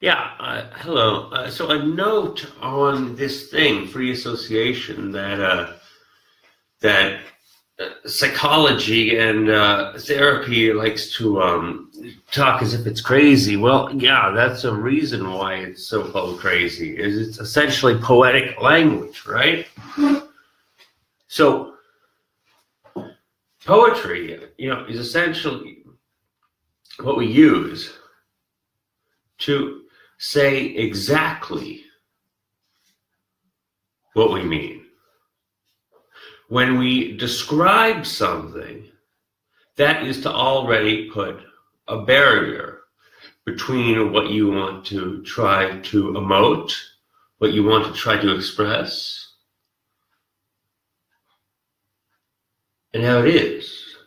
Hello. So a note on this thing, free association, that psychology and therapy likes to talk as if it's crazy. Well, yeah, that's a reason why it's so called crazy. Is it's essentially poetic language, right? So poetry, is essentially what we use to say exactly what we mean. When we describe something, that is to already put a barrier between what you want to try to emote, what you want to try to express, and how it is.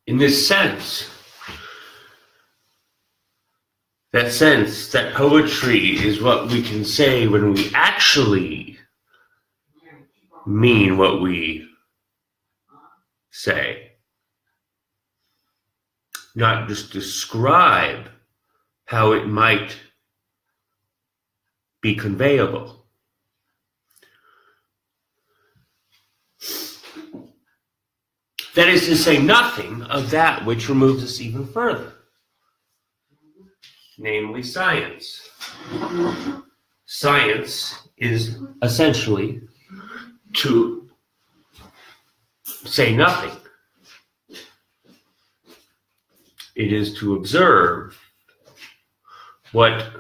In this sense, that poetry is what we can say when we actually mean what we say. Not just describe how it might be conveyable. That is to say nothing of that which removes us even further, namely science. Science is essentially to say nothing. It is to observe what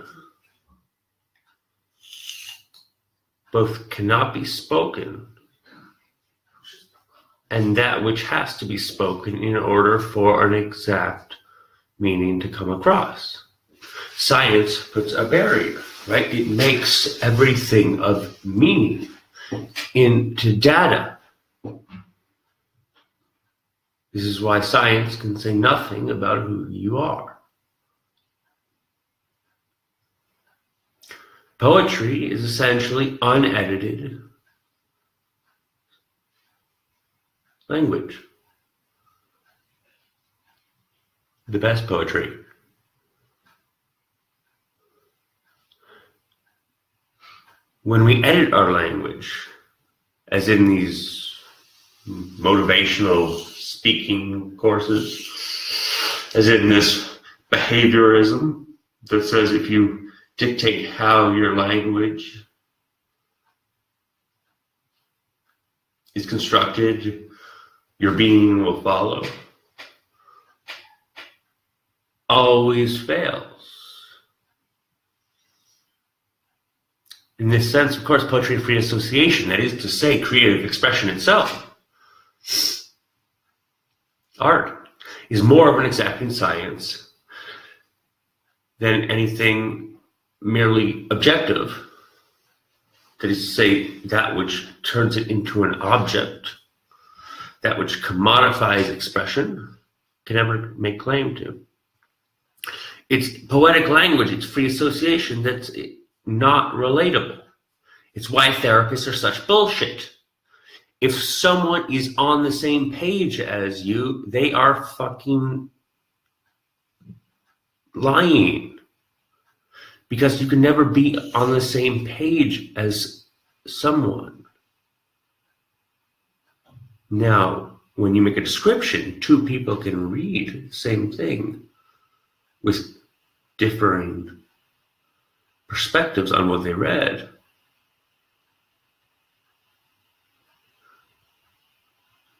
both cannot be spoken and that which has to be spoken in order for an exact meaning to come across. Science puts a barrier, right? It makes everything of meaning into data. This is why science can say nothing about who you are. Poetry is essentially unedited language. The best poetry. When we edit our language, as in these motivational speaking courses, as in this behaviorism that says if you dictate how your language is constructed, your being will follow, always fails. In this sense, of course, poetry and free association, that is to say, creative expression itself, art, is more of an exacting science than anything merely objective. That is to say, that which turns it into an object, that which commodifies expression, can never make claim to. It's poetic language, it's free association that's not relatable. It's why therapists are such bullshit. If someone is on the same page as you, they are fucking lying. Because you can never be on the same page as someone. Now, when you make a description, two people can read the same thing with differing perspectives on what they read.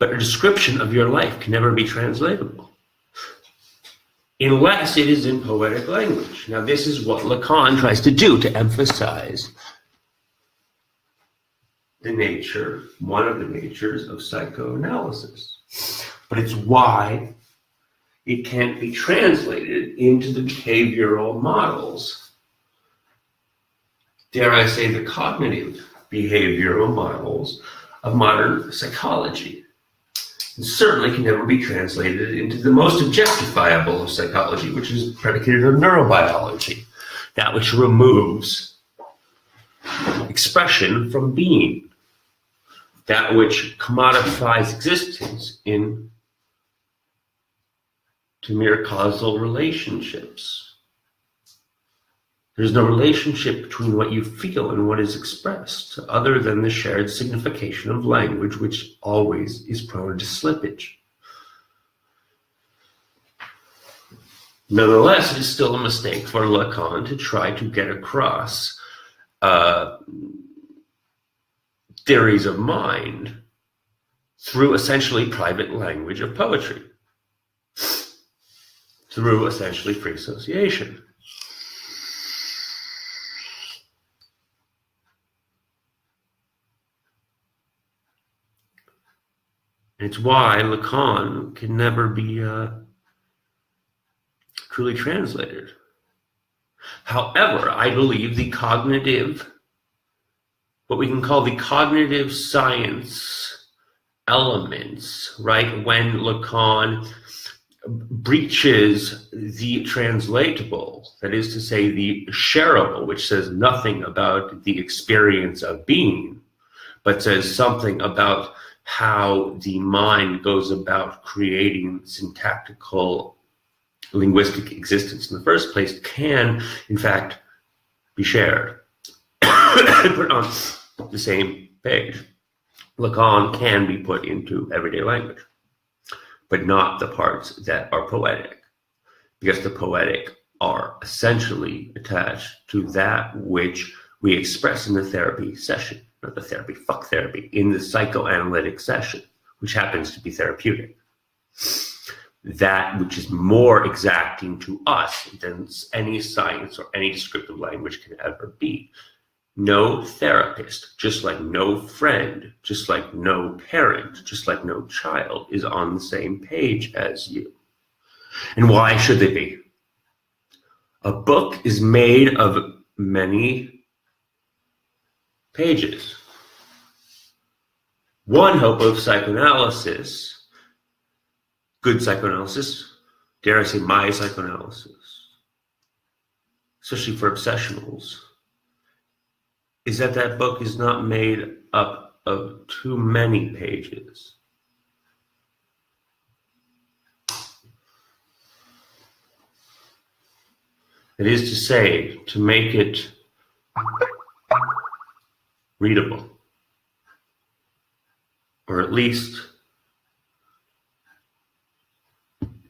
But a description of your life can never be translatable unless it is in poetic language. Now, this is what Lacan tries to do, to emphasize the nature, one of the natures of psychoanalysis. But it's why it can't be translated into the behavioral models, dare I say the cognitive behavioral models of modern psychology. It certainly can never be translated into the most objectifiable of psychology, which is predicated on neurobiology, that which removes expression from being, that which commodifies existence into mere causal relationships. There's no relationship between what you feel and what is expressed, other than the shared signification of language, which always is prone to slippage. Nonetheless, it is still a mistake for Lacan to try to get across theories of mind through essentially private language of poetry, through essentially free association. It's why Lacan can never be truly translated. However, I believe the cognitive, what we can call the cognitive science elements, right, when Lacan breaches the translatable, that is to say the shareable, which says nothing about the experience of being, but says something about how the mind goes about creating syntactical linguistic existence in the first place, can in fact be shared and put on the same page. Lacan can be put into everyday language, but not the parts that are poetic, because the poetic are essentially attached to that which we express in the therapy session, not the therapy, fuck therapy, in the psychoanalytic session, which happens to be therapeutic. That which is more exacting to us than any science or any descriptive language can ever be. No therapist, just like no friend, just like no parent, just like no child, is on the same page as you. And why should they be? A book is made of many pages. One hope of psychoanalysis, good psychoanalysis, dare I say my psychoanalysis, especially for obsessionals, is that that book is not made up of too many pages. It is to say, to make it readable, or at least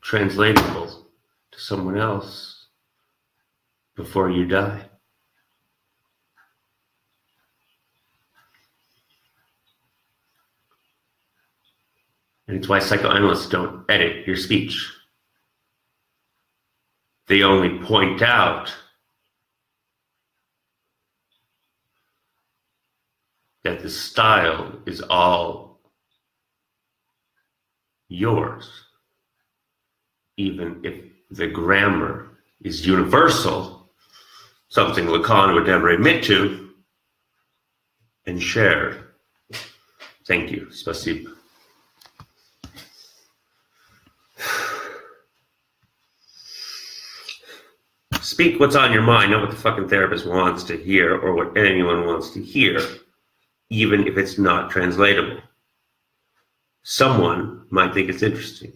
translatable to someone else before you die. And it's why psychoanalysts don't edit your speech. They only point out that the style is all yours, even if the grammar is universal, something Lacan would never admit to, and shared. Thank you. Spasibo. Speak what's on your mind, not what the fucking therapist wants to hear or what anyone wants to hear, even if it's not translatable. Someone might think it's interesting.